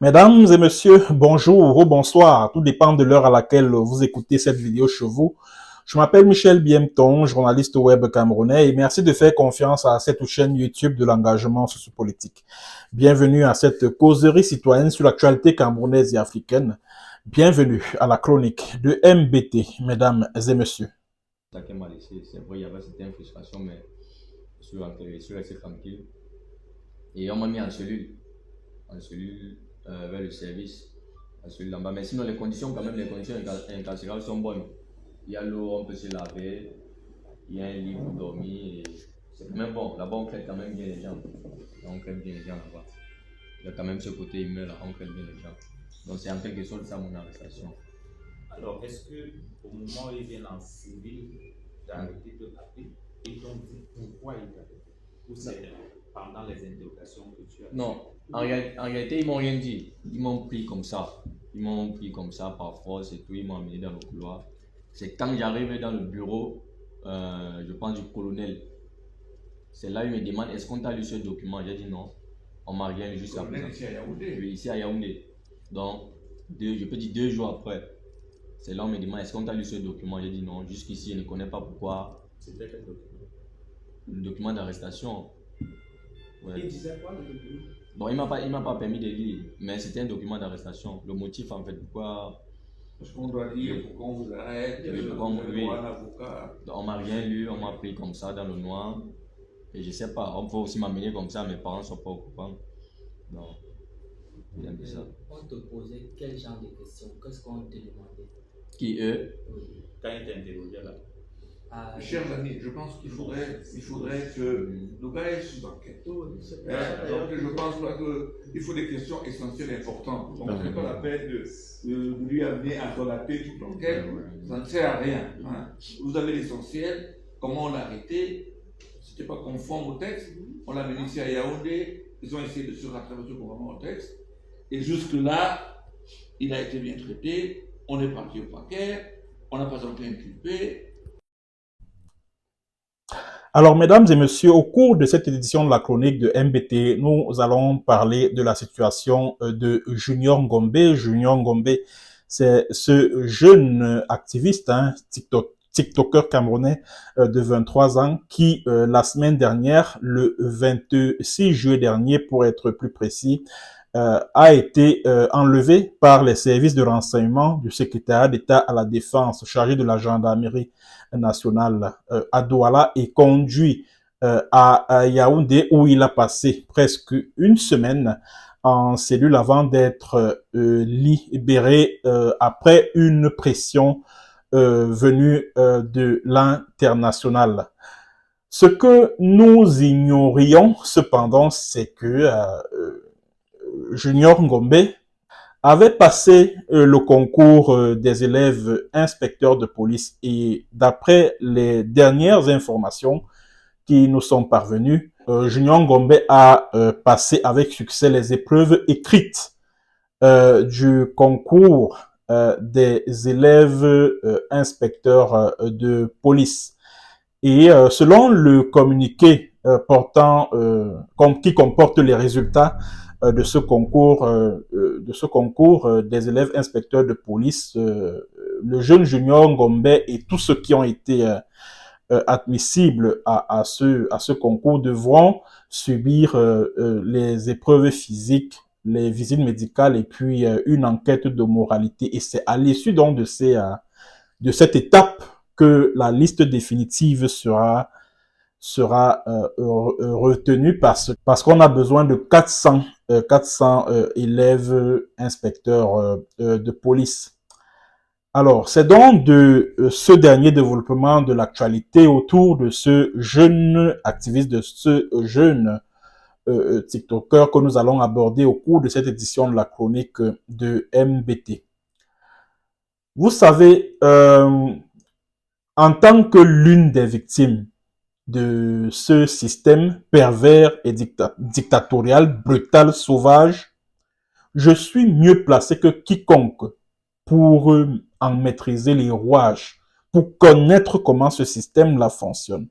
Mesdames et messieurs, bonjour ou bonsoir, tout dépend de l'heure à laquelle vous écoutez cette vidéo chez vous. Je m'appelle Michel Biemton, journaliste web camerounais, et merci de faire confiance à cette chaîne YouTube de l'engagement sociopolitique. Bienvenue à cette causerie citoyenne sur l'actualité camerounaise et africaine. Bienvenue à la chronique de MBT, mesdames et messieurs. C'est vrai, il y avait certaines frustrations, mais je suis resté tranquille. Et on m'a mis en cellule vers le service, en cellule là-bas. Mais sinon, les conditions incarcérales sont bonnes. Il y a l'eau, on peut se laver, il y a un lit pour dormir. C'est quand même bon. Là-bas, on traite quand même bien les gens. On traite bien les gens là-bas. Il y a quand même ce côté humain là, on traite bien les gens. Donc, c'est en quelque sorte ça mon arrestation. Alors, est-ce que au moment où ils viennent en civil d'arrêter de taper, ils t'ont dit pourquoi ils t'arrêtent? Ou c'est pendant les interrogations que tu as? Non, en réalité, ils m'ont rien dit. Ils m'ont pris comme ça. Ils m'ont pris comme ça par force et tout. Ils m'ont amené dans le couloir. C'est quand j'arrive dans le bureau, je pense du colonel. C'est là où il me demande est-ce qu'on t'a lu ce document? J'ai dit non. On m'a rien lu jusqu'à présent. Ici à Yaoundé. Oui, ici à Yaoundé. Donc, je peux dire 2 jours après. C'est là où on me demande est-ce qu'on t'a lu ce document? J'ai dit non. Jusqu'ici, je ne connais pas pourquoi. C'était quel document? Le document d'arrestation. Ouais. Il disait quoi le document? Bon, il m'a pas permis de lire, mais c'était un document d'arrestation. Le motif, en fait, pourquoi. Parce qu'on doit dire pourquoi on vous arrête, pourquoi vous avez droit à un avocat. On m'a rien lu, on m'a pris comme ça dans le noir. Et je sais pas, on peut aussi m'amener comme ça, mes parents ne sont pas au courant. Non, c'est un peu ça. On te posait quel genre de questions? Qu'est-ce qu'on te demandait? Qui eux? Quand ils t'interrogeaient là. Chers amis, je pense qu'il faudrait que le gars est sous enquête. Donc je pense pas qu'il faut des questions essentielles et importantes. Donc c'est pas la peine de lui amener à relater toute l'enquête. Ça ne sert à rien. Hein. Vous avez l'essentiel, comment on l'a arrêté, c'était pas conforme au texte. On l'a amené ici à Yaoundé, ils ont essayé de se rattraper conformément au texte. Et jusque-là, il a été bien traité, on est parti au paquet, on n'a pas été inculpé. Alors, mesdames et messieurs, au cours de cette édition de la chronique de MBT, nous allons parler de la situation de Junior Ngombe. Junior Ngombe, c'est ce jeune activiste, TikToker camerounais de 23 ans qui, la semaine dernière, le 26 juillet dernier, pour être plus précis, a été enlevé par les services de renseignement du secrétariat d'État à la Défense chargé de la gendarmerie nationale à Douala et conduit à Yaoundé où il a passé presque une semaine en cellule avant d'être libéré après une pression venue de l'international. Ce que nous ignorions cependant, c'est que Junior Ngombe avait passé le concours des élèves inspecteurs de police et d'après les dernières informations qui nous sont parvenues, Junior Ngombe a passé avec succès les épreuves écrites du concours des élèves inspecteurs de police. Et selon le communiqué qui comporte les résultats de ce concours des élèves inspecteurs de police, le jeune Junior Ngombe et tous ceux qui ont été admissibles à ce concours devront subir les épreuves physiques, les visites médicales et puis une enquête de moralité. Et c'est à l'issue donc de cette étape que la liste définitive sera retenue parce qu'on a besoin de 400 élèves inspecteurs de police. Alors, c'est donc de ce dernier développement de l'actualité autour de ce jeune activiste, de ce jeune TikToker que nous allons aborder au cours de cette édition de la chronique de MBT. Vous savez, en tant que l'une des victimes de ce système pervers et dictatorial, brutal, sauvage, je suis mieux placé que quiconque pour en maîtriser les rouages, pour connaître comment ce système-là fonctionne.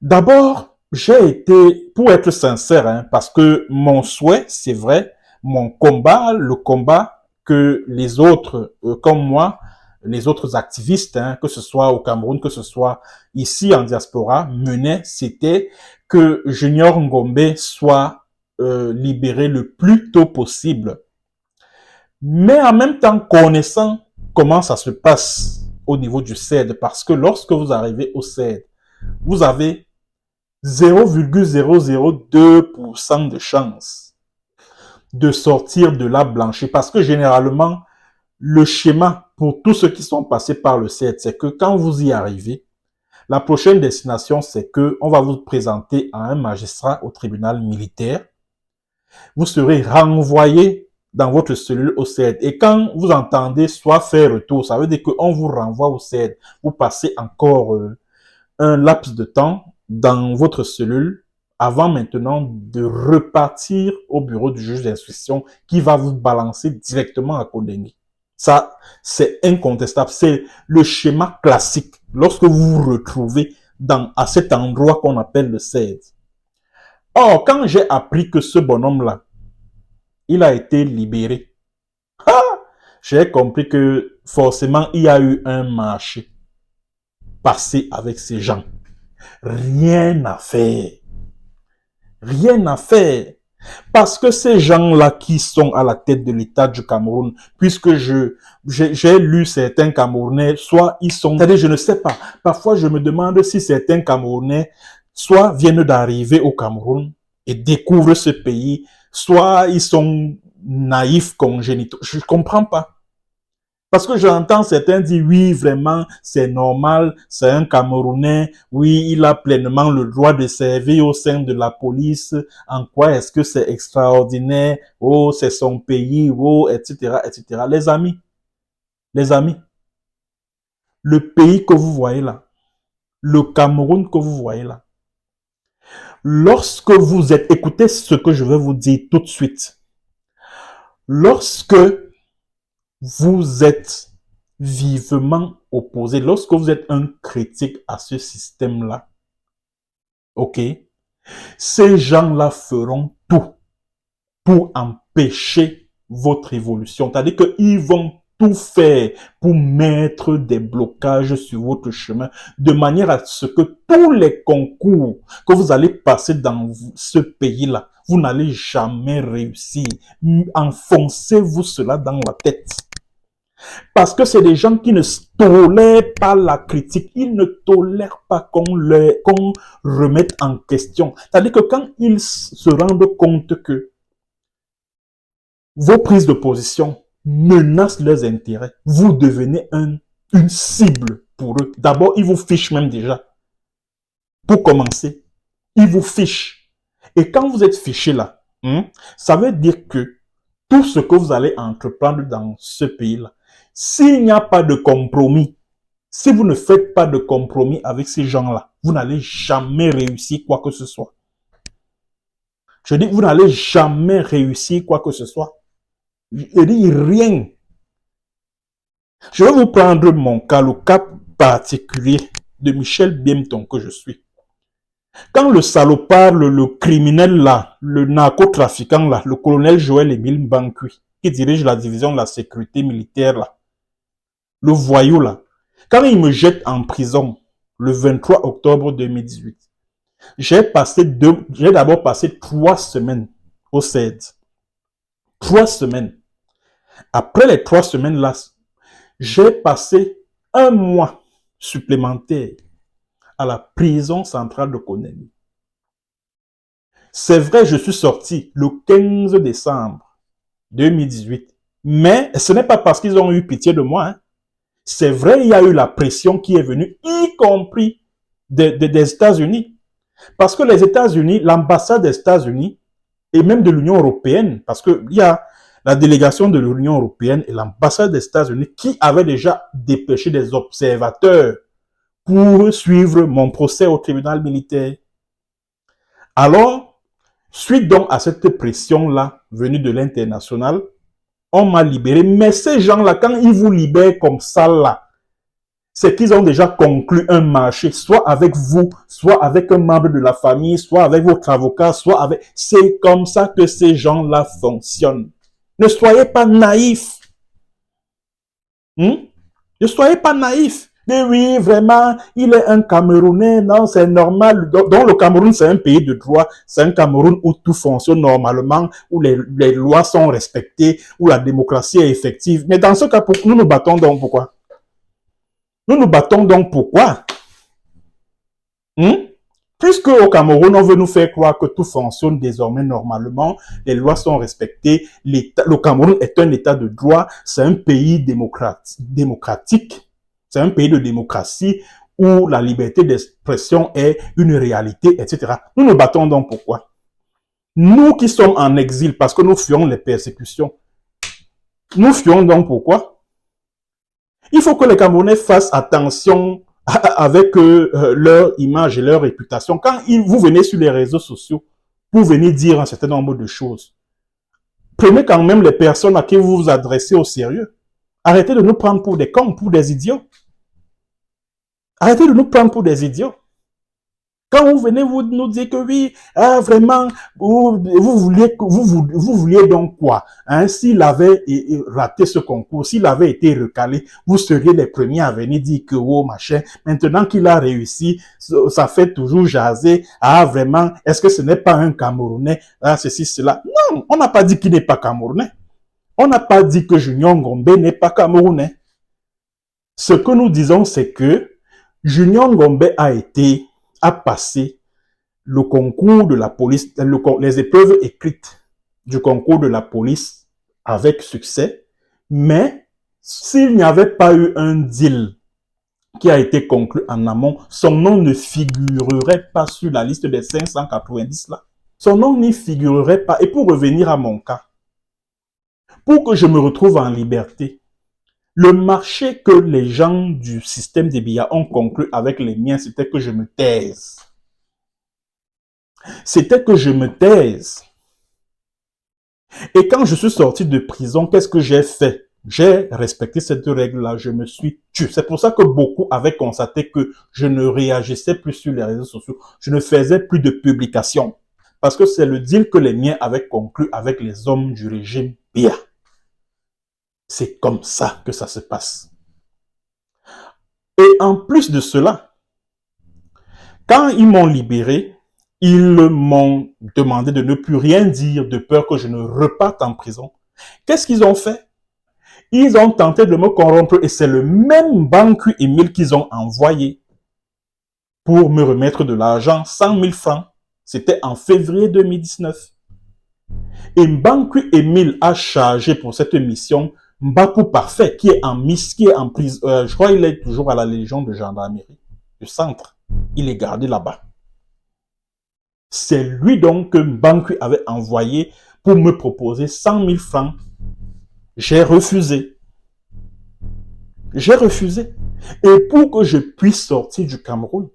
D'abord, j'ai été, pour être sincère, hein, parce que mon souhait, c'est vrai, mon combat, le combat que les autres, comme moi, les autres activistes, hein, que ce soit au Cameroun, que ce soit ici en diaspora, menaient, c'était que Junior Ngombe soit libéré le plus tôt possible. Mais en même temps, connaissant comment ça se passe au niveau du CED, parce que lorsque vous arrivez au CED, vous avez 0,002% de chance de sortir de là blanchi. Parce que généralement, le schéma pour tous ceux qui sont passés par le CED, c'est que quand vous y arrivez, la prochaine destination, c'est que on va vous présenter à un magistrat au tribunal militaire. Vous serez renvoyé dans votre cellule au CED. Et quand vous entendez soit faire retour, ça veut dire qu'on vous renvoie au CED. Vous passez encore un laps de temps dans votre cellule avant maintenant de repartir au bureau du juge d'instruction qui va vous balancer directement à Kondengui. Ça, c'est incontestable. C'est le schéma classique lorsque vous vous retrouvez à cet endroit qu'on appelle le CED. Or, quand j'ai appris que ce bonhomme-là, il a été libéré, j'ai compris que forcément, il y a eu un marché passé avec ces gens. Rien à faire. Rien à faire. Parce que ces gens-là qui sont à la tête de l'État du Cameroun, puisque j'ai lu certains Camerounais, soit ils sont, c'est-à-dire je ne sais pas, parfois je me demande si certains Camerounais, soit viennent d'arriver au Cameroun et découvrent ce pays, soit ils sont naïfs congénitaux. Je ne comprends pas. Parce que j'entends certains dire, oui, vraiment, c'est normal, c'est un Camerounais, oui, il a pleinement le droit de servir au sein de la police, en quoi est-ce que c'est extraordinaire, oh, c'est son pays, oh, etc., etc. Les amis, le pays que vous voyez là, le Cameroun que vous voyez là, lorsque vous êtes, écoutez ce que je vais vous dire tout de suite, lorsque vous êtes vivement opposé, lorsque vous êtes un critique à ce système-là, ok, ces gens-là feront tout pour empêcher votre évolution. C'est-à-dire qu'ils vont tout faire pour mettre des blocages sur votre chemin, de manière à ce que tous les concours que vous allez passer dans ce pays-là, vous n'allez jamais réussir. Enfoncez-vous cela dans la tête. Parce que c'est des gens qui ne tolèrent pas la critique. Ils ne tolèrent pas qu'on remette en question. C'est-à-dire que quand ils se rendent compte que vos prises de position menacent leurs intérêts, vous devenez une cible pour eux. D'abord, ils vous fichent même déjà. Pour commencer, ils vous fichent. Et quand vous êtes fiché là, ça veut dire que tout ce que vous allez entreprendre dans ce pays-là, s'il n'y a pas de compromis, si vous ne faites pas de compromis avec ces gens-là, vous n'allez jamais réussir quoi que ce soit. Je dis, vous n'allez jamais réussir quoi que ce soit. Je dis rien. Je vais vous prendre mon cas, le cas particulier de Michel Biemton que je suis. Quand le salopard, le criminel là, le narcotrafiquant là, le colonel Joël Émile Mbankui, qui dirige la division de la sécurité militaire là, le voyou là, quand il me jette en prison le 23 octobre 2018, j'ai d'abord passé 3 semaines au CED. 3 semaines. Après les 3 semaines là, j'ai passé 1 mois supplémentaire à la prison centrale de Kondengui. C'est vrai, je suis sorti le 15 décembre 2018, mais ce n'est pas parce qu'ils ont eu pitié de moi, hein. C'est vrai, il y a eu la pression qui est venue, y compris des États-Unis. Parce que les États-Unis, l'ambassade des États-Unis et même de l'Union européenne, parce qu'il y a la délégation de l'Union européenne et l'ambassade des États-Unis qui avaient déjà dépêché des observateurs pour suivre mon procès au tribunal militaire. Alors, suite donc à cette pression-là venue de l'international, on m'a libéré. Mais ces gens-là, quand ils vous libèrent comme ça là, c'est qu'ils ont déjà conclu un marché, soit avec vous, soit avec un membre de la famille, soit avec votre avocat, soit avec... C'est comme ça que ces gens-là fonctionnent. Ne soyez pas naïfs. Ne soyez pas naïfs. Mais oui, vraiment, il est un Camerounais, non, c'est normal. Donc, le Cameroun, c'est un pays de droit. C'est un Cameroun où tout fonctionne normalement, où les lois sont respectées, où la démocratie est effective. Mais dans ce cas, nous nous battons donc pourquoi? Nous nous battons donc pourquoi? Puisque au Cameroun, on veut nous faire croire que tout fonctionne désormais normalement, les lois sont respectées, le Cameroun est un état de droit, c'est un pays démocratique, c'est un pays de démocratie où la liberté d'expression est une réalité, etc. Nous nous battons donc pourquoi? Nous qui sommes en exil parce que nous fuyons les persécutions, nous fuyons donc pourquoi? Il faut que les Camerounais fassent attention avec leur image et leur réputation. Quand vous venez sur les réseaux sociaux pour venir dire un certain nombre de choses, prenez quand même les personnes à qui vous vous adressez au sérieux. Arrêtez de nous prendre pour des cons, pour des idiots. Arrêtez de nous prendre pour des idiots. Quand vous venez vous nous dire que oui, vraiment, vous vouliez donc quoi? S'il avait raté ce concours, s'il avait été recalé, vous seriez les premiers à venir dire que oh machin. Maintenant qu'il a réussi, ça fait toujours jaser. Vraiment, est-ce que ce n'est pas un Camerounais? Ceci, cela. Non, on n'a pas dit qu'il n'est pas Camerounais. On n'a pas dit que Junior Ngombe n'est pas Camerounais. Ce que nous disons, c'est que Junior Ngombe a passé le concours de la police, les épreuves écrites du concours de la police avec succès, mais s'il n'y avait pas eu un deal qui a été conclu en amont, son nom ne figurerait pas sur la liste des 590 là. Son nom n'y figurerait pas. Et pour revenir à mon cas, pour que je me retrouve en liberté, le marché que les gens du système des billets ont conclu avec les miens, c'était que je me taise. C'était que je me taise. Et quand je suis sorti de prison, qu'est-ce que j'ai fait? J'ai respecté cette règle-là, je me suis tué. C'est pour ça que beaucoup avaient constaté que je ne réagissais plus sur les réseaux sociaux. Je ne faisais plus de publications. Parce que c'est le deal que les miens avaient conclu avec les hommes du régime Biya. C'est comme ça que ça se passe. Et en plus de cela, quand ils m'ont libéré, ils m'ont demandé de ne plus rien dire de peur que je ne reparte en prison. Qu'est-ce qu'ils ont fait? Ils ont tenté de me corrompre et c'est le même Banku Emile qu'ils ont envoyé pour me remettre de l'argent, 100 000 francs. C'était en février 2019. Et Banku Emile a chargé pour cette mission Mbaku Parfait, qui est en prison, je crois qu'il est toujours à la Légion de gendarmerie du centre. Il est gardé là-bas. C'est lui donc que Banku avait envoyé pour me proposer 100 000 francs. J'ai refusé. J'ai refusé. Et pour que je puisse sortir du Cameroun,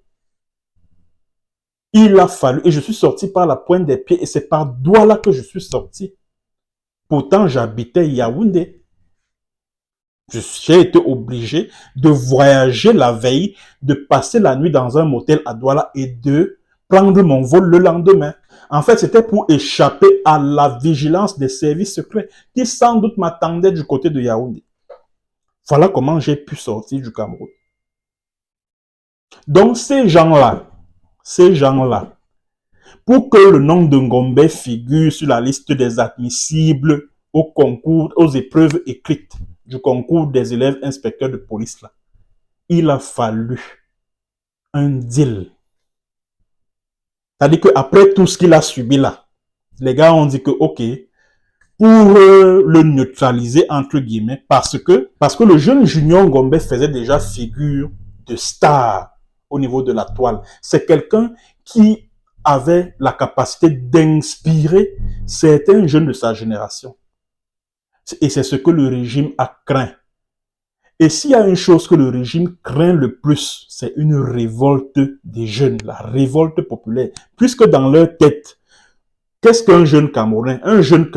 il a fallu, et je suis sorti par la pointe des pieds, et c'est par Douala que je suis sorti. Pourtant, j'habitais Yaoundé. J'ai été obligé de voyager la veille, de passer la nuit dans un motel à Douala et de prendre mon vol le lendemain. En fait, c'était pour échapper à la vigilance des services secrets qui sans doute m'attendaient du côté de Yaoundé. Voilà comment j'ai pu sortir du Cameroun. Donc ces gens-là, pour que le nom de Ngombe figure sur la liste des admissibles au concours, aux épreuves écrites du concours des élèves inspecteurs de police, là, il a fallu un deal. C'est-à-dire qu'après tout ce qu'il a subi là, les gars ont dit que ok, pour le neutraliser entre guillemets, parce que le jeune Junior Ngombe faisait déjà figure de star au niveau de la toile. C'est quelqu'un qui avait la capacité d'inspirer certains jeunes de sa génération. Et c'est ce que le régime a craint. Et s'il y a une chose que le régime craint le plus, c'est une révolte des jeunes, la révolte populaire. Puisque dans leur tête, Qu'est-ce qu'un jeune Camerounais? Un jeune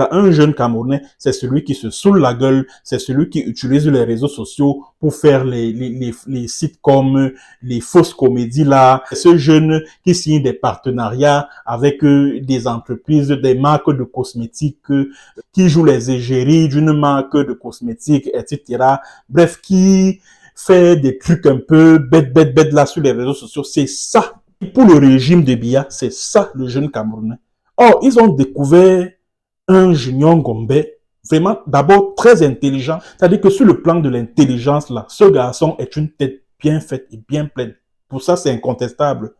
Camerounais, c'est celui qui se saoule la gueule, c'est celui qui utilise les réseaux sociaux pour faire les sites comme les fausses comédies là. C'est ce jeune qui signe des partenariats avec des entreprises, des marques de cosmétiques, qui joue les égéries d'une marque de cosmétiques, etc. Bref, qui fait des trucs un peu bêtes là sur les réseaux sociaux. C'est ça. Pour le régime de Biya, c'est ça le jeune Camerounais. Or, ils ont découvert un Junior Ngombe, vraiment, d'abord, très intelligent. C'est-à-dire que sur le plan de l'intelligence, là, ce garçon est une tête bien faite et bien pleine. Pour ça, c'est incontestable.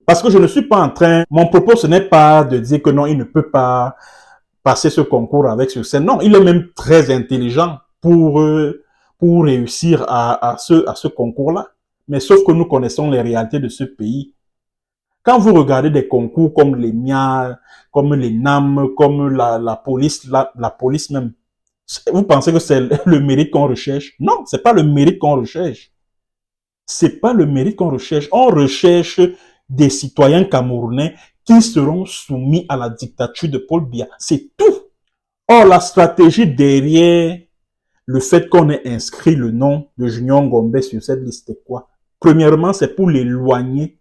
Parce que je ne suis pas en train, mon propos, ce n'est pas de dire que non, il ne peut pas passer ce concours avec succès. Non, il est même très intelligent pour réussir à ce concours-là. Mais sauf que nous connaissons les réalités de ce pays. Quand vous regardez des concours comme les MIA, comme les NAM, comme la police, la police même, vous pensez que c'est le mérite qu'on recherche? Non, c'est pas le mérite qu'on recherche. C'est pas le mérite qu'on recherche. On recherche des citoyens camerounais qui seront soumis à la dictature de Paul Biya. C'est tout. Or, la stratégie derrière le fait qu'on ait inscrit le nom de Junior Ngombe sur cette liste, c'est quoi? Premièrement, c'est pour l'éloigner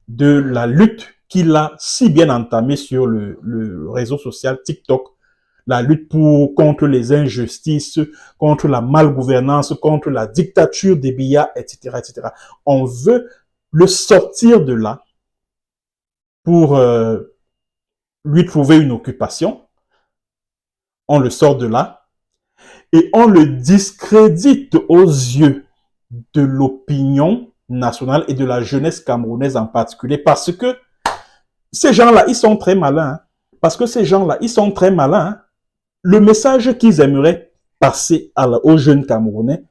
de la lutte qu'il a si bien entamée sur le réseau social TikTok, la lutte contre les injustices, contre la malgouvernance, contre la dictature des Biya, etc., etc. On veut le sortir de là pour lui trouver une occupation. On le sort de là et on le discrédite aux yeux de l'opinion nationale et de la jeunesse camerounaise en particulier, parce que ces gens-là, ils sont très malins. Hein. Parce que ces gens-là, ils sont très malins. Hein. Le message qu'ils aimeraient passer aux jeunes Camerounais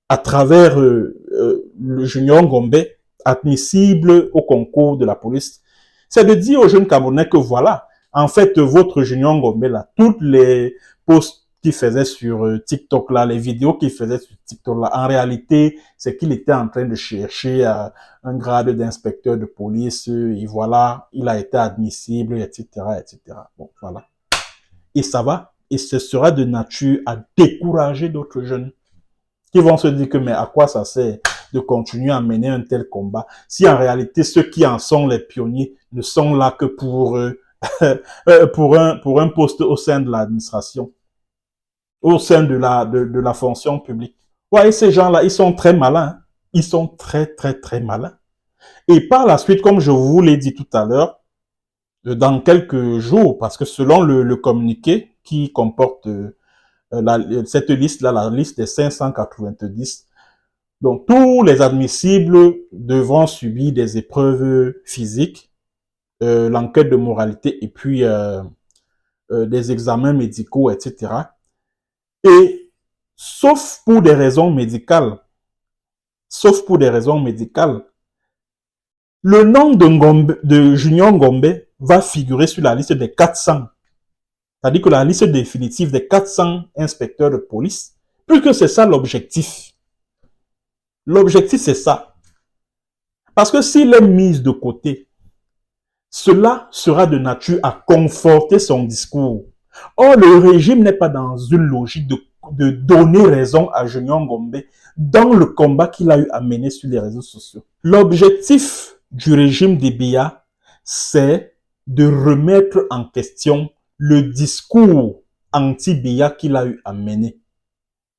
à travers le Junior Ngombe, admissible au concours de la police, c'est de dire aux jeunes Camerounais que voilà, en fait, votre Junior Ngombe, là, toutes les posts qu'il faisait sur TikTok là, les vidéos qu'il faisait sur TikTok là, en réalité, c'est qu'il était en train de chercher un grade d'inspecteur de police, et voilà, il a été admissible, etc., etc. Bon, voilà. Et ça va, et ce sera de nature à décourager d'autres jeunes qui vont se dire que, mais à quoi ça sert de continuer à mener un tel combat, si en réalité, ceux qui en sont les pionniers ne sont là que pour un poste au sein de l'administration, au sein de la fonction publique. Ouais, ces gens-là, ils sont très malins. Ils sont très, très, très malins. Et par la suite, comme je vous l'ai dit tout à l'heure, dans quelques jours, parce que selon le communiqué qui comporte cette liste-là, la liste des 590, donc tous les admissibles devront subir des épreuves physiques, l'enquête de moralité et puis des examens médicaux, etc. Et sauf pour des raisons médicales, le nom de Junior Ngombe va figurer sur la liste des 400. C'est-à-dire que la liste définitive des 400 inspecteurs de police, puisque c'est ça l'objectif. L'objectif, c'est ça. Parce que s'il est mis de côté, cela sera de nature à conforter son discours. Or, le régime n'est pas dans une logique de donner raison à Junior Ngombe dans le combat qu'il a eu à mener sur les réseaux sociaux. L'objectif du régime des Biya, c'est de remettre en question le discours anti-Biya qu'il a eu à mener.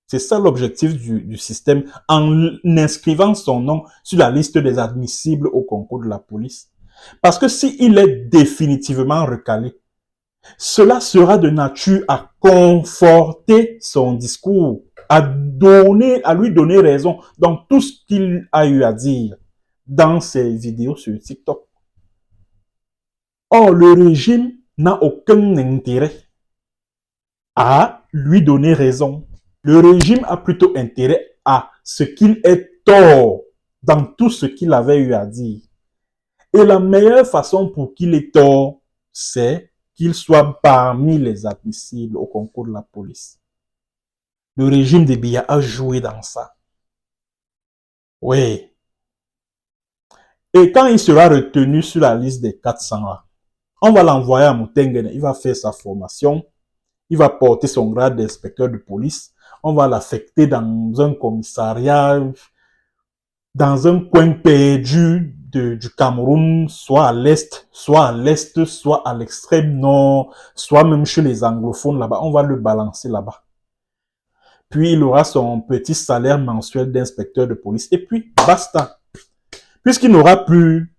C'est ça l'objectif du système en inscrivant son nom sur la liste des admissibles au concours de la police. Parce que s'il est définitivement recalé, cela sera de nature à conforter son discours, à lui donner raison dans tout ce qu'il a eu à dire dans ses vidéos sur TikTok. Or, le régime n'a aucun intérêt à lui donner raison. Le régime a plutôt intérêt à ce qu'il ait tort dans tout ce qu'il avait eu à dire. Et la meilleure façon pour qu'il ait tort, c'est qu'il soit parmi les admissibles au concours de la police. Le régime de Biya a joué dans ça. Oui. Et quand il sera retenu sur la liste des 400 là, On va l'envoyer à Moutengen, il va faire sa formation, il va porter son grade d'inspecteur de police, on va l'affecter dans un commissariat, dans un coin perdu du Cameroun, soit à l'est, soit à l'extrême nord, soit même chez les anglophones là-bas. On va le balancer là-bas. Puis il aura son petit salaire mensuel d'inspecteur de police. Et puis, basta. Puisqu'il n'aura plus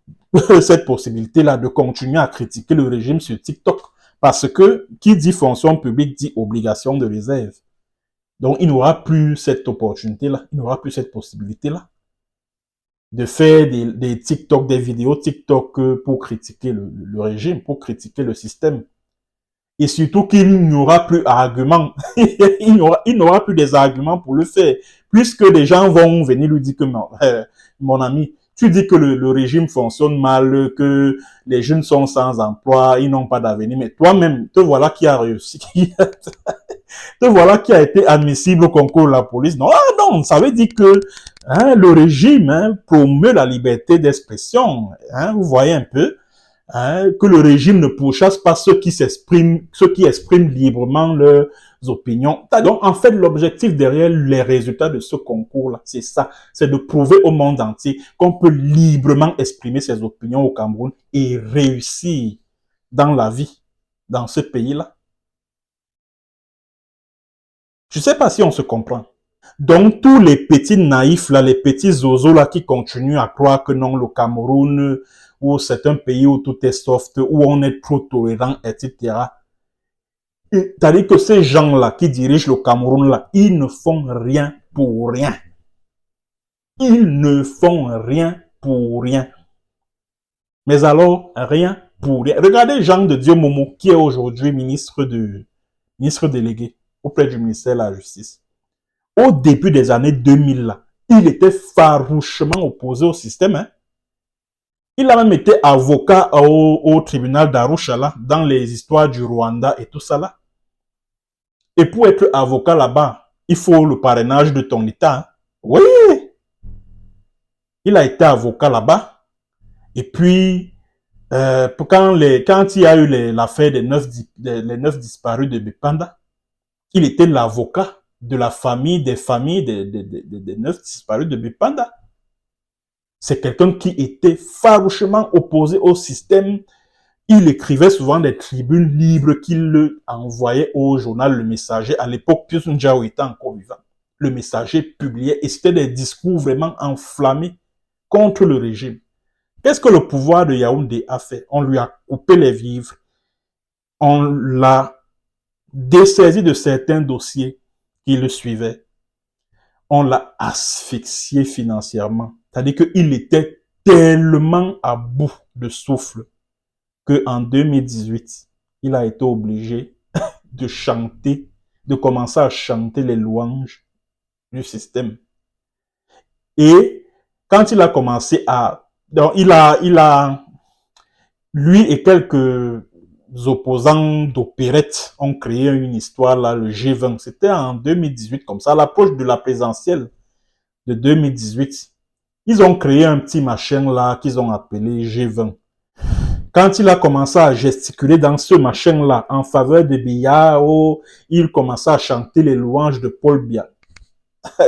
cette possibilité-là de continuer à critiquer le régime sur TikTok. Parce que qui dit fonction publique dit obligation de réserve. Donc, il n'aura plus cette opportunité-là. Il n'aura plus cette possibilité-là de faire des TikTok, des vidéos TikTok pour critiquer le régime, pour critiquer le système. Et surtout qu'il n'aura plus argument. il n'aura plus des arguments pour le faire. Puisque les gens vont venir lui dire que mon ami, tu dis que le régime fonctionne mal, que les jeunes sont sans emploi, ils n'ont pas d'avenir. Mais toi-même, te voilà qui a réussi. Te voilà qui a été admissible au concours de la police. Non, non, ça veut dire que le régime promeut la liberté d'expression. Vous voyez un peu que le régime ne pourchasse pas ceux qui expriment librement leurs opinions. Donc, en fait, l'objectif derrière les résultats de ce concours-là, c'est ça. C'est de prouver au monde entier qu'on peut librement exprimer ses opinions au Cameroun et réussir dans la vie, dans ce pays-là. Je sais pas si on se comprend. Donc, tous les petits naïfs, là, les petits zozos, là, qui continuent à croire que non, le Cameroun, où c'est un pays où tout est soft, où on est trop tolérant, etc. C'est-à-dire que ces gens-là qui dirigent le Cameroun, là, ils ne font rien pour rien. Ils ne font rien pour rien. Mais alors, rien pour rien. Regardez Jean de Dieu Momo, qui est aujourd'hui ministre délégué auprès du ministère de la Justice. Au début des années 2000, là, il était farouchement opposé au système. Il a même été avocat au tribunal d'Arusha, là, dans les histoires du Rwanda et tout ça, là. Et pour être avocat là-bas, il faut le parrainage de ton État. Oui! Il a été avocat là-bas. Et puis, quand il y a eu l'affaire des 9 disparus de Bipanda, il était l'avocat de la famille, des 9 disparus de Bipanda. C'est quelqu'un qui était farouchement opposé au système. Il écrivait souvent des tribunes libres qu'il envoyait au journal Le Messager. À l'époque, Pius Njao était encore vivant. Le Messager publiait et c'était des discours vraiment enflammés contre le régime. Qu'est-ce que le pouvoir de Yaoundé a fait? On lui a coupé les vivres. On l'a dessaisi de certains dossiers qui le suivaient. On l'a asphyxié financièrement. C'est-à-dire qu'il était tellement à bout de souffle qu'en 2018, il a été obligé de commencer à chanter les louanges du système. Et quand il a commencé donc lui et quelques opposants d'opérette ont créé une histoire là, le G20. C'était en 2018, comme ça, à l'approche de la présidentielle de 2018. Ils ont créé un petit machin là qu'ils ont appelé G20. Quand il a commencé à gesticuler dans ce machin-là en faveur de Biya, il commençait à chanter les louanges de Paul Biya.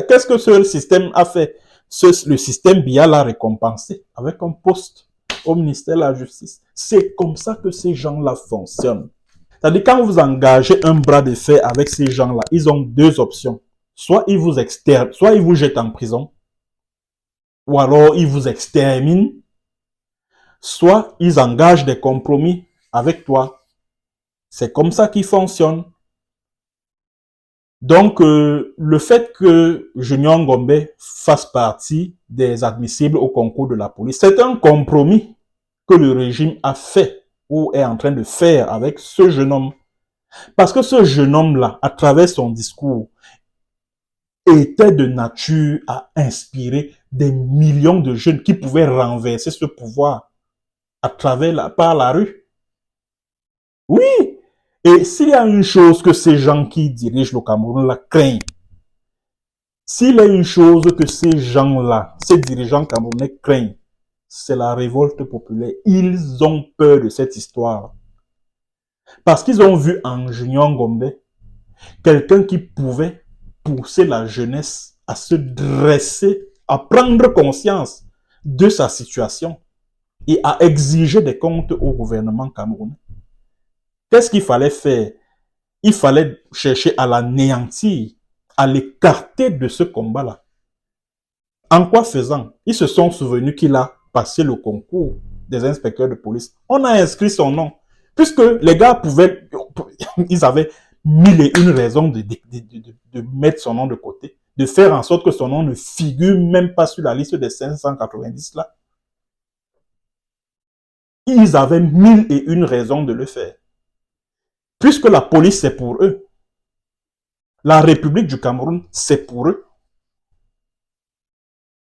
Qu'est-ce que ce système a fait? Le système Biya l'a récompensé avec un poste au ministère de la Justice. C'est comme ça que ces gens-là fonctionnent. C'est-à-dire quand vous engagez un bras de fer avec ces gens-là, ils ont deux options. Soit ils vous externent, soit ils vous jettent en prison, ou alors ils vous exterminent, soit ils engagent des compromis avec toi. C'est comme ça qu'ils fonctionnent. Donc, le fait que Junior Ngombe fasse partie des admissibles au concours de la police, c'est un compromis que le régime a fait ou est en train de faire avec ce jeune homme. Parce que ce jeune homme-là, à travers son discours, était de nature à inspirer des millions de jeunes qui pouvaient renverser ce pouvoir par la rue. Oui! Et s'il y a une chose que ces gens qui dirigent le Cameroun là craignent, s'il y a une chose que ces gens-là, ces dirigeants camerounais craignent, c'est la révolte populaire. Ils ont peur de cette histoire. Parce qu'ils ont vu en Junior Ngombe quelqu'un qui pouvait pousser la jeunesse à se dresser, à prendre conscience de sa situation et à exiger des comptes au gouvernement camerounais. Qu'est-ce qu'il fallait faire? Il fallait chercher à l'anéantir, à l'écarter de ce combat-là. En quoi faisant? Ils se sont souvenus qu'il a passé le concours des inspecteurs de police. On a inscrit son nom. Puisque les gars pouvaient, ils avaient mille et une raisons de mettre son nom de côté, de faire en sorte que son nom ne figure même pas sur la liste des 590 là. Ils avaient mille et une raisons de le faire. Puisque la police, c'est pour eux. La République du Cameroun, c'est pour eux.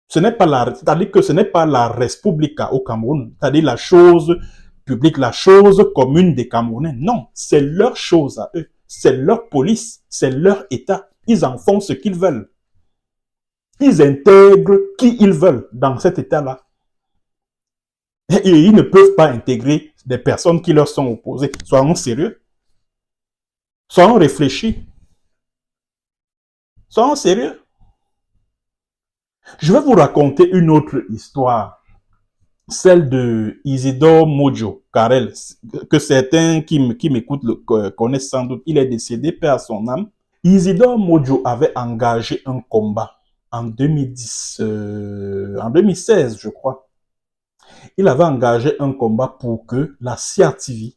C'est-à-dire que ce n'est pas la Respublica au Cameroun, c'est-à-dire la chose publique, la chose commune des Camerounais. Non, c'est leur chose à eux. C'est leur police, c'est leur État. Ils en font ce qu'ils veulent. Ils intègrent qui ils veulent dans cet État-là. Et ils ne peuvent pas intégrer des personnes qui leur sont opposées. Soyons sérieux. Soyons réfléchis. Soyons sérieux. Je vais vous raconter une autre histoire. Celle de Isidore Mojo Karel, que certains qui m'écoutent connaissent sans doute. Il est décédé, paix à son âme. Isidore Mojo avait engagé un combat en 2016, je crois. Il avait engagé un combat pour que la CRTV,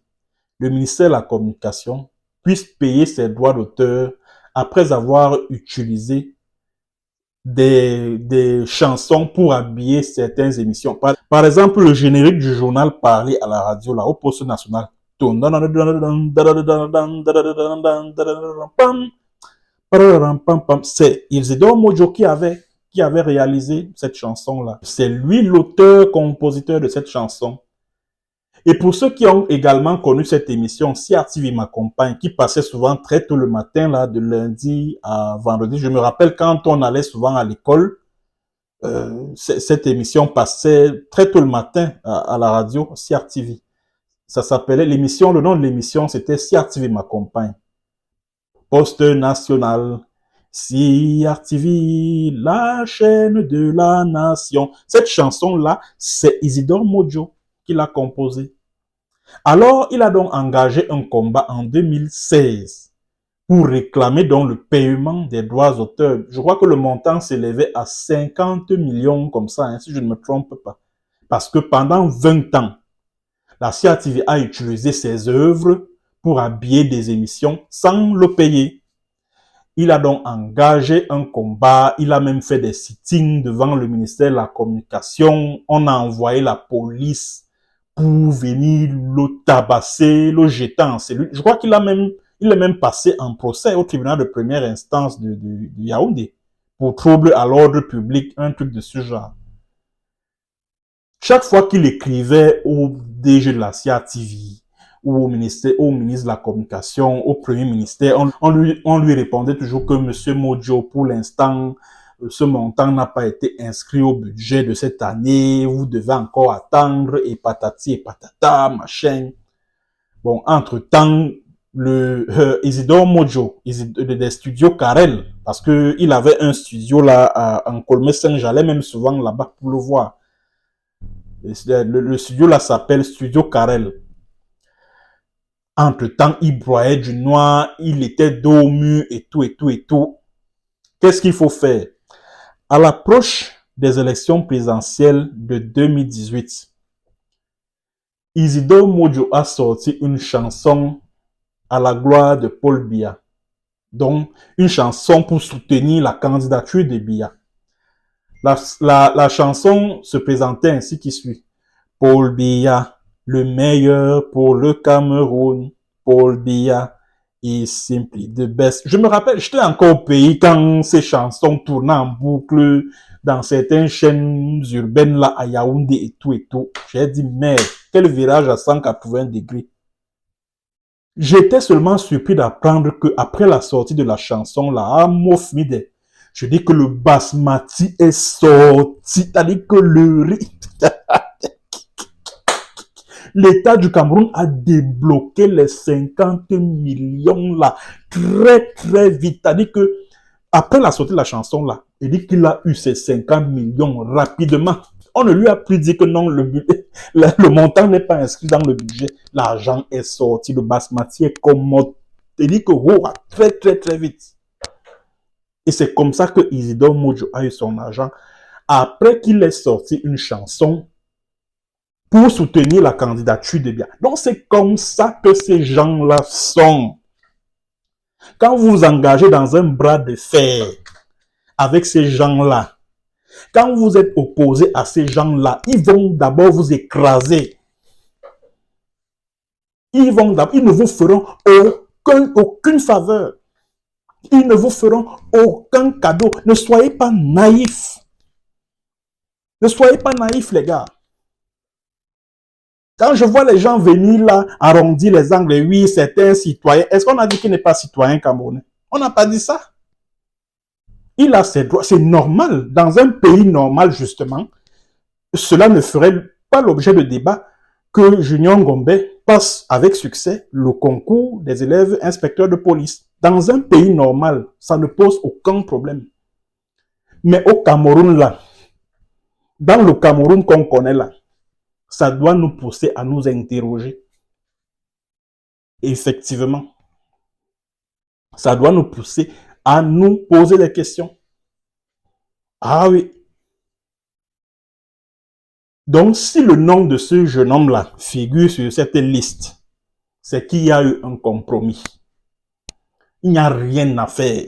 le ministère de la Communication, puisse payer ses droits d'auteur après avoir utilisé des chansons pour habiller certaines émissions. Par exemple, le générique du journal parlé à la radio, là, au poste national. C'est Isidore Mojo qui avait réalisé cette chanson-là. C'est lui l'auteur-compositeur de cette chanson. Et pour ceux qui ont également connu cette émission, CRTV m'accompagne, qui passait souvent très tôt le matin, là, de lundi à vendredi. Je me rappelle quand on allait souvent à l'école, cette émission passait très tôt le matin à la radio, CRTV. Ça s'appelait l'émission, le nom de l'émission, c'était CRTV m'accompagne. Poste national, CRTV, la chaîne de la nation. Cette chanson-là, c'est Isidore Mojo qui l'a composée. Alors, il a donc engagé un combat en 2016 pour réclamer donc le paiement des droits d'auteur. Je crois que le montant s'élevait à 50 millions comme ça, hein, si je ne me trompe pas. Parce que pendant 20 ans, la CRTV a utilisé ses œuvres pour habiller des émissions sans le payer. Il a donc engagé un combat, il a même fait des sit-ins devant le ministère de la Communication. On a envoyé la police pour venir le tabasser, le jeter en cellule. Je crois qu'il est même passé en procès au tribunal de première instance de Yaoundé pour trouble à l'ordre public, un truc de ce genre. Chaque fois qu'il écrivait au DG de la CRTV ou au ministre de la Communication, au Premier ministère, on lui répondait toujours que Monsieur Mojo, pour l'instant, ce montant n'a pas été inscrit au budget de cette année, vous devez encore attendre, et patati et patata, machin. Bon, entre-temps, Isidore Mojo, des studios Karel, parce que il avait un studio là, en Colmé-Saint, j'allais même souvent là-bas pour le voir. Le studio là s'appelle Studio Karel. Entre-temps, il broyait du noir, il était dos au mur et tout, et tout, et tout. Qu'est-ce qu'il faut faire? À l'approche des élections présidentielles de 2018, Isidore Mojo a sorti une chanson à la gloire de Paul Biya. Donc, une chanson pour soutenir la candidature de Biya. La chanson se présentait ainsi qui suit. Paul Biya, le meilleur pour le Cameroun. Paul Biya is simply the best. Je me rappelle, j'étais encore au pays quand ces chansons tournaient en boucle dans certaines chaînes urbaines là à Yaoundé et tout et tout. J'ai dit, merde, quel virage à 180 degrés. J'étais seulement surpris d'apprendre que après la sortie de la chanson là, à Mofmide, je dis que le basmati est sorti, c'est-à-dire que le riz. l'État du Cameroun a débloqué les 50 millions là, très très vite. C'est-à-dire que, après la sortie de la chanson là, il dit qu'il a eu ces 50 millions rapidement. On ne lui a plus dit que non, le montant n'est pas inscrit dans le budget. L'argent est sorti, le basmati est commode. Il dit que très très très vite. Et c'est comme ça que Isidore Mojo a eu son argent. Après qu'il ait sorti une chanson pour soutenir la candidature de Biya. Donc c'est comme ça que ces gens-là sont. Quand vous vous engagez dans un bras de fer avec ces gens-là, quand vous êtes opposé à ces gens-là, ils vont d'abord vous écraser. Ils ne vous feront aucune faveur. Ils ne vous feront aucun cadeau. Ne soyez pas naïfs. Ne soyez pas naïfs, les gars. Quand je vois les gens venir là, arrondir les angles, oui, c'est un citoyen. Est-ce qu'on a dit qu'il n'est pas citoyen camerounais? On n'a pas dit ça. Il a ses droits. C'est normal. Dans un pays normal, justement, cela ne ferait pas l'objet de débat que Junior Ngombe passe avec succès le concours des élèves inspecteurs de police. Dans un pays normal, ça ne pose aucun problème. Mais au Cameroun, là, dans le Cameroun qu'on connaît là, ça doit nous pousser à nous interroger. Effectivement. Ça doit nous pousser à nous poser des questions. Ah oui. Donc, si le nom de ce jeune homme-là figure sur cette liste, c'est qu'il y a eu un compromis. Il n'y a rien à faire.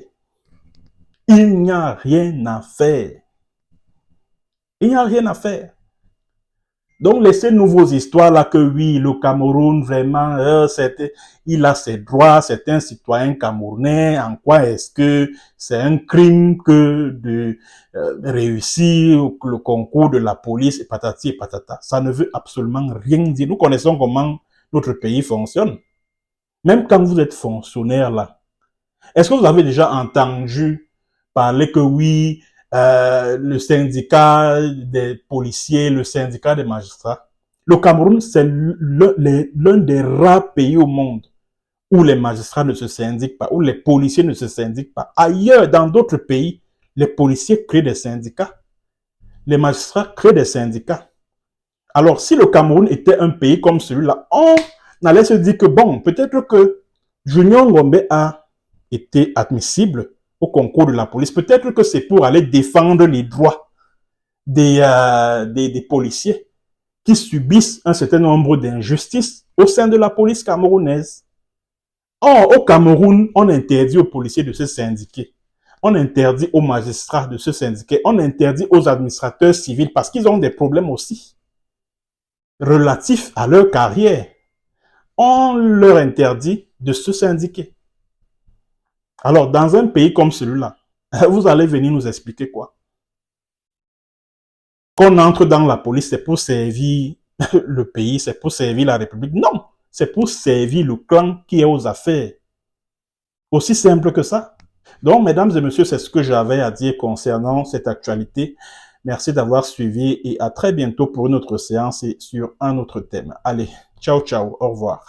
Il n'y a rien à faire. Il n'y a rien à faire. Donc, laissez-nous vos histoires là que oui, le Cameroun, vraiment, il a ses droits, c'est un citoyen camerounais. En quoi est-ce que c'est un crime que de réussir le concours de la police et patati et patata. Ça ne veut absolument rien dire. Nous connaissons comment notre pays fonctionne. Même quand vous êtes fonctionnaire là, est-ce que vous avez déjà entendu parler que oui, le syndicat des policiers, le syndicat des magistrats. Le Cameroun, c'est l'un des rares pays au monde où les magistrats ne se syndiquent pas, où les policiers ne se syndiquent pas. Ailleurs, dans d'autres pays, les policiers créent des syndicats. Les magistrats créent des syndicats. Alors, si le Cameroun était un pays comme celui-là, on allait se dire que bon, peut-être que Junior Ngombe a été admissible au concours de la police. Peut-être que c'est pour aller défendre les droits des policiers qui subissent un certain nombre d'injustices au sein de la police camerounaise. Or, au Cameroun, on interdit aux policiers de se syndiquer. On interdit aux magistrats de se syndiquer. On interdit aux administrateurs civils parce qu'ils ont des problèmes aussi relatifs à leur carrière. On leur interdit de se syndiquer. Alors, dans un pays comme celui-là, vous allez venir nous expliquer quoi? Qu'on entre dans la police, c'est pour servir le pays, c'est pour servir la République. Non, c'est pour servir le clan qui est aux affaires. Aussi simple que ça. Donc, mesdames et messieurs, c'est ce que j'avais à dire concernant cette actualité. Merci d'avoir suivi et à très bientôt pour une autre séance et sur un autre thème. Allez, ciao, ciao, au revoir.